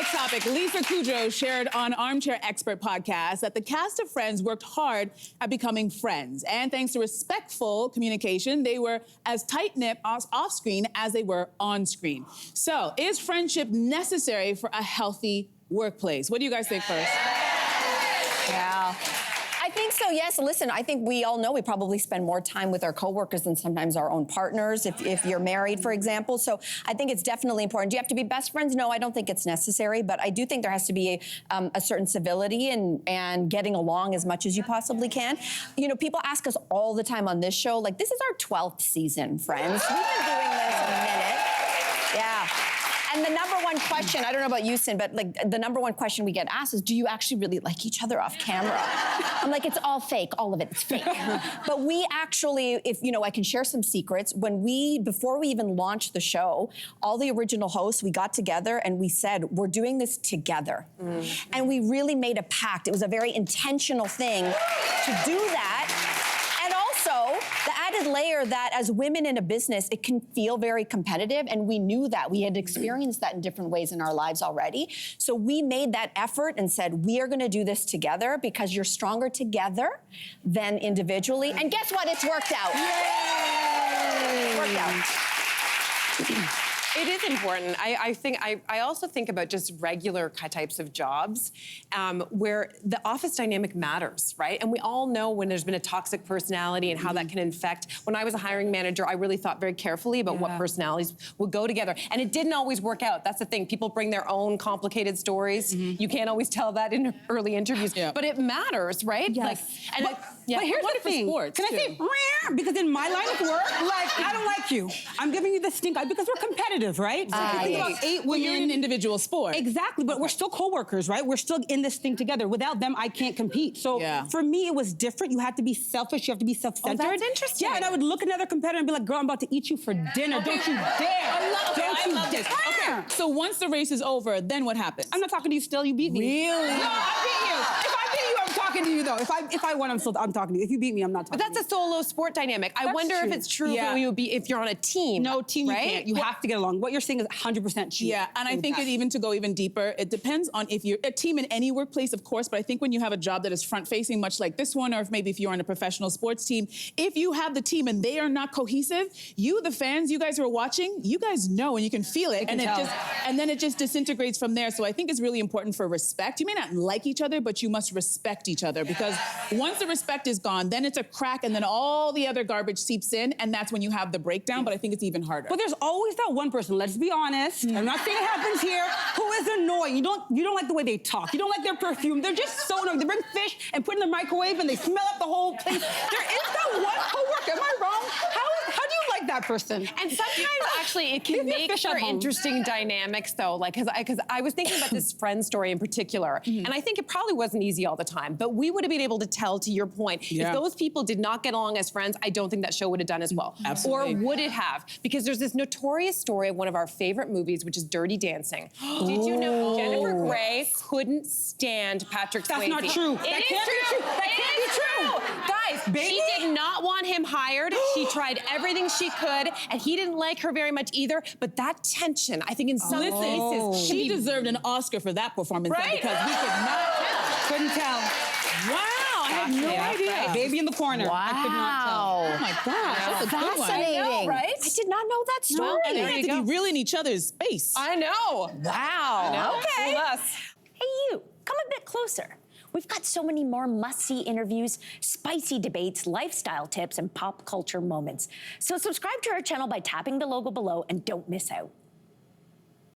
next topic. Lisa Kudrow shared on Armchair Expert podcast that the cast of Friends worked hard at becoming friends. And thanks to respectful communication, they were as tight-knit off-screen as they were on-screen. So, is friendship necessary for a healthy workplace? What do you guys think first? Yeah. I think so, yes. Listen, I think we all know we probably spend more time with our coworkers than sometimes our own partners, if you're married, for example. So I think it's definitely important. Do you have to be best friends? No, I don't think it's necessary, but I do think there has to be a certain civility and getting along as much as you possibly can. You know, people ask us all the time on this show, like, this is our 12th season, friends. We've been doing this a minute. Yeah. And the number one question, I don't know about you, Cyn, but like the number one question we get asked is, do you actually really like each other off camera? I'm like, it's all fake, all of it, it's fake. But we actually, if, you know, I can share some secrets. Before we even launched the show, all the original hosts, we got together and we said, we're doing this together. And we really made a pact. It was a very intentional thing to do that. And also, the added layer that as women in a business, it can feel very competitive, and we knew that. We had experienced that in different ways in our lives already. So we made that effort and said, we are gonna do this together because you're stronger together than individually. And guess what? It's worked out. Yay! It's worked out. It is important. I also think about just regular types of jobs where the office dynamic matters, right? And we all know when there's been a toxic personality and how that can infect. When I was a hiring manager, I really thought very carefully about what personalities would go together. And it didn't always work out. That's the thing. People bring their own complicated stories. You can't always tell that in early interviews. But it matters, right? Yes. Like, but here's the thing. Sports, Can I say, because in my line of work, like, I don't like you. I'm giving you the stink eye because we're competitive, right? So think about 8 women. You're in an individual sport. Exactly, but we're still co-workers, right? We're still in this thing together. Without them, I can't compete. So for me, it was different. You had to be selfish. You have to be self-centered. Oh, that's interesting. Yeah, and I would look at another competitor and be like, girl, I'm about to eat you for dinner. Don't you dare. Don't you dare. Okay, so once the race is over, then what happens? I'm not talking to you still. You beat me. Really? No, I beat you. If I beat you, I'm talking to you, though. If I won, I'm talking to you. If you beat me, I'm not talking to you. But that's a solo sport dynamic. I wonder if it's true if you're on a team. No, team, right? you can't. You have to get along. What you're saying is 100% true. Yeah, and I think to go even deeper, it depends on if you're a team in any workplace, of course, but I think when you have a job that is front-facing, much like this one, or if you're on a professional sports team, if you have the team and they are not cohesive, you, the fans, you guys who are watching, you guys know and you can feel it, and then it just disintegrates from there. So I think it's really important for respect. You may not like each other, but you must respect each other, because once the respect is gone, then it's a crack, and then all the other garbage seeps in, and that's when you have the breakdown, but I think it's even harder. But there's always that one person, let's be honest, I'm not saying it happens here, who is annoying. You don't like the way they talk. You don't like their perfume. They're just so annoying. They bring fish and put it in the microwave and they smell up the whole place. There is that one coworker, am I wrong? How do you like that person? And sometimes actually it can make for interesting dynamics though, like, because I was thinking about this friend story in particular, and I think it probably wasn't easy all the time, but we would have been able to tell, to your point, if those people did not get along as friends, I don't think that show would have done as well. Absolutely. Or would it have? Because there's this notorious story of one of our favorite movies, which is Dirty Dancing. Did you know Jennifer Grey couldn't stand Patrick Swayze? That's not true. That can't be true. That can't be true. Guys, she did not want him hired. She tried everything she could, and he didn't like her very much either. But that tension, I think in some cases, she deserved an Oscar for that performance, right? Because we could not tell. Couldn't tell. Wow, I had no idea. Baby in the corner. Wow. I could not tell. Oh my gosh, that's a good one. Fascinating. I know, right? I did not know that story. Well, and they had to be really in each other's space. I know. Wow. Okay. Hey, you, come a bit closer. We've got so many more must-see interviews, spicy debates, lifestyle tips, and pop culture moments. So subscribe to our channel by tapping the logo below and don't miss out.